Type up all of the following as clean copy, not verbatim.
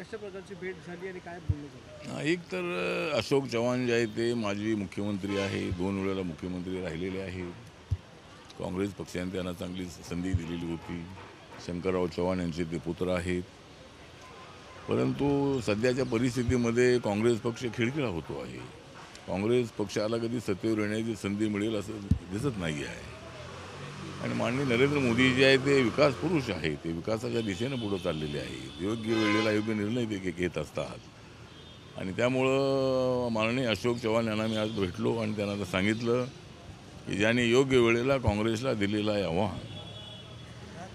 कशा प्रकारची भेट झाली आणि काय बोलणं झालं? एक तर अशोक चव्हाण जे आहे ते माजी मुख्यमंत्री आहे, 2 वेळेला मुख्यमंत्री राहिलेले आहेत. काँग्रेस पक्षाने त्यांना चांगली संधी दिलेली होती. शंकरराव चव्हाण यांचे ते पुत्र आहेत. परंतु सध्याच्या परिस्थितीमध्ये काँग्रेस पक्ष खिळखिळा होतो आहे. काँग्रेस पक्षाला कधी सत्तेवर येण्याची संधी मिळेल असं दिसत नाही आहे. आणि माननीय नरेंद्र मोदी जे आहे ते विकास पुरुष आहेत. ते विकासाच्या दिशेने पुढे चाललेले आहेत. योग्य वेळेला योग्य निर्णय ते घेत असतात. आणि त्यामुळं माननीय अशोक चव्हाण यांना मी आज भेटलो आणि त्यांना सांगितलं की ज्यांनी योग्य वेळेला काँग्रेसला दिलेलं आहे आव्हान,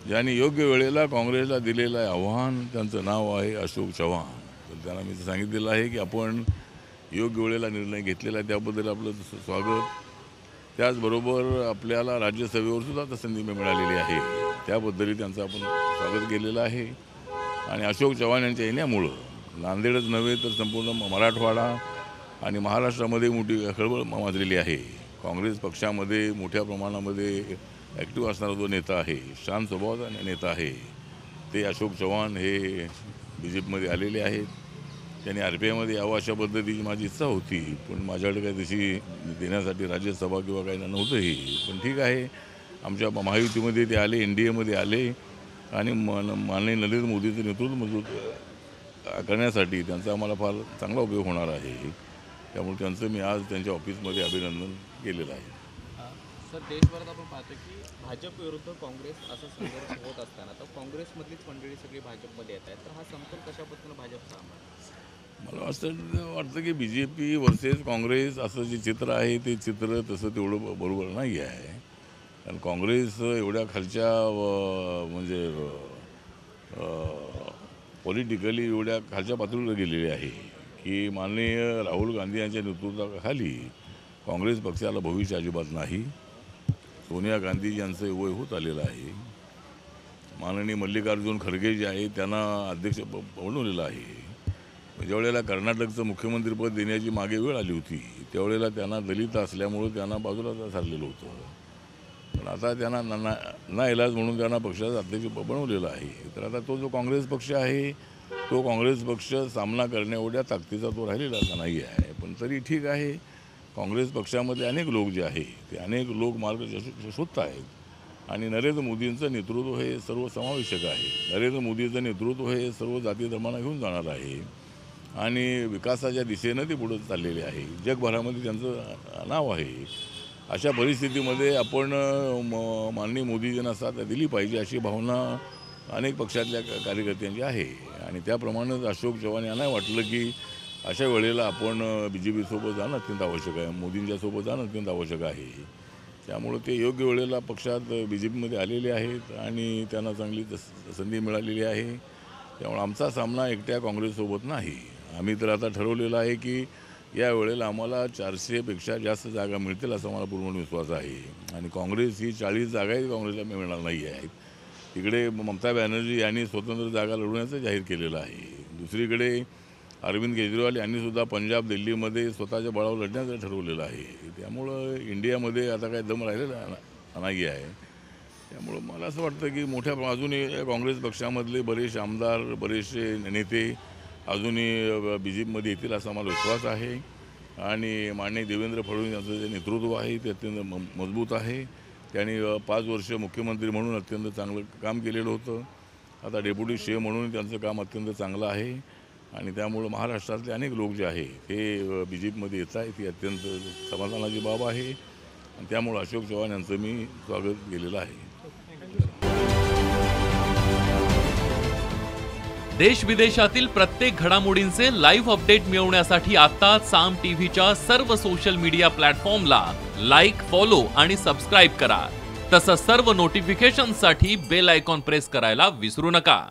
ज्यांनी योग्य वेळेला काँग्रेसला दिलेलं आहे आव्हान, त्यांचं नाव आहे अशोक चव्हाण. तर त्यांना मी सांगितलेलं आहे की आपण योग्य वेळेला निर्णय घेतलेला आहे, त्याबद्दल आपलं स्वागत. त्याचबरोबर आपल्याला राज्यसभेवर सुद्धा आता संधी मिळालेली आहे, त्याबद्दलही त्यांचं आपण स्वागत केलेलं आहे. आणि अशोक चव्हाण यांच्या येण्यामुळं नांदेडच नव्हे तर संपूर्ण मराठवाडा आणि महाराष्ट्रामध्ये मोठी खळबळ माजलेली आहे. काँग्रेस पक्षामध्ये मोठ्या प्रमाणामध्ये ॲक्टिव्ह असणारा जो नेता आहे, शांत स्वभावाचा नेता आहे, ते अशोक चव्हाण हे BJPमध्ये आलेले आहेत. त्यांनी RPIमध्ये यावं अशा पद्धतीची माझी इच्छा होती, पण माझ्याकडे काही तशी देण्यासाठी राज्यसभा किंवा काही नव्हतंही. पण ठीक आहे, आमच्या महायुतीमध्ये ते आले, NDAमध्ये आले आणि माननीय नरेंद्र मोदीचं नेतृत्व मजबूत करण्यासाठी त्यांचा आम्हाला फार चांगला उपयोग होणार आहे. त्यामुळे त्यांचं मी आज त्यांच्या ऑफिसमध्ये अभिनंदन केलेलं आहे. सर, देशभरात आपण पाहतो की भाजप विरुद्ध काँग्रेस असा संघर्ष होत असताना तर काँग्रेसमधलीच मंडळी सगळी भाजपमध्ये येत आहेत, तर हा समतोल कशा पद्धतीनं भाजप सांभाळतो? मला असं वाटतं की BJP वर्सेस काँग्रेस असं जे चित्र आहे ते चित्र तसं तेवढं बरोबर नाही आहे. कारण काँग्रेस एवढ्या खालच्या म्हणजे पॉलिटिकली एवढ्या खालच्या पातळीवर गेलेली आहे की माननीय राहुल गांधी यांच्या नेतृत्वाखाली काँग्रेस पक्षाला भविष्य अजिबात नाही. सोनिया गांधी यांचं वय होत आलेलं आहे. माननीय मल्लिकार्जुन खरगे जे आहे त्यांना अध्यक्ष बनवलेलं आहे. ज्यावेळेला कर्नाटकचं मुख्यमंत्रीपद देण्याची मागे वेळ आली होती, त्यावेळेला त्यांना दलित असल्यामुळं त्यांना बाजूला सारलेलं होतं. पण आता त्यांना नाईलाज म्हणून त्यांना पक्षाचा अध्यक्ष बनवलेलं आहे. तर आता तो जो काँग्रेस पक्ष आहे तो काँग्रेस पक्ष सामना करण्याएवढ्या ताकदीचा तो राहिलेला नाही आहे. पण तरी ठीक आहे, काँग्रेस पक्षामध्ये अनेक लोक जे आहे ते अनेक लोक मार्ग शोधत आहेत. आणि नरेंद्र मोदींचं नेतृत्व हे सर्वसमावेशक आहे. नरेंद्र मोदींचं नेतृत्व हे सर्व जाती धर्मांना घेऊन जाणार आहे आणि विकासाच्या दिशेनं ते पुढे चाललेले आहे. जगभरामध्ये त्यांचं नाव आहे. अशा परिस्थितीमध्ये आपण माननीय मोदीजींना साथ दिली पाहिजे अशी भावना अनेक पक्षातल्या कार्यकर्त्यांची आहे. आणि त्याप्रमाणेच अशोक चव्हाण यांना वाटलं की अशा वेळेला आपण BJP सोबत जाणं अत्यंत आवश्यक आहे, मोदींच्या सोबत जाणं अत्यंत आवश्यक आहे. त्यामुळं ते योग्य वेळेला पक्षात BJPमध्ये आलेले आहेत आणि त्यांना चांगली संधी मिळालेली आहे. त्यामुळे आमचा सामना एकट्या काँग्रेससोबत नाही. आम्ही तर आता ठरवलेलं आहे की या वेळेला आम्हाला 400पेक्षा जास्त जागा मिळतील असा मला पूर्ण विश्वास आहे. आणि काँग्रेस ही 40 जागाही काँग्रेसला मिळणार नाही आहेत. तिकडे ममता बॅनर्जी यांनी स्वतंत्र जागा लढवण्याचं जाहीर केलेलं आहे. दुसरीकडे अरविंद केजरीवाल यांनीसुद्धा पंजाब दिल्लीमध्ये स्वतःच्या बळावर लढण्याचं ठरवलेलं आहे. त्यामुळं इंडियामध्ये आता काही दम राहिलेला नाही आहे. त्यामुळं मला असं वाटतं की मोठ्या अजूनही काँग्रेस पक्षामधले बरेचसे आमदार, बरेचसे नेते अजूनही BJPमध्ये येतील असा मला विश्वास आहे. आणि माननीय देवेंद्र फडणवीस यांचं जे नेतृत्व आहे ते अत्यंत मजबूत आहे. त्यांनी 5 वर्ष मुख्यमंत्री म्हणून अत्यंत चांगलं काम केलेलं होतं. आता डेप्युटी CM म्हणून त्यांचं काम अत्यंत चांगलं आहे. आणि त्यामुळं महाराष्ट्रातले अनेक लोक जे आहे ते BJPमध्ये येत आहेत, ही अत्यंत समाधानाची बाब आहे. आणि त्यामुळं अशोक चव्हाण यांचं मी स्वागत केलेलं आहे. देश विदेशातील प्रत्येक घडामोडींचे लाईव्ह अपडेट मिळवण्यासाठी आता साम टीव्हीच्या सर्व सोशल मीडिया प्लॅटफॉर्मला लाईक, फॉलो आणि सबस्क्राईब करा. तसंच सर्व नोटिफिकेशनसाठी बेल आयकॉन प्रेस करायला विसरू नका.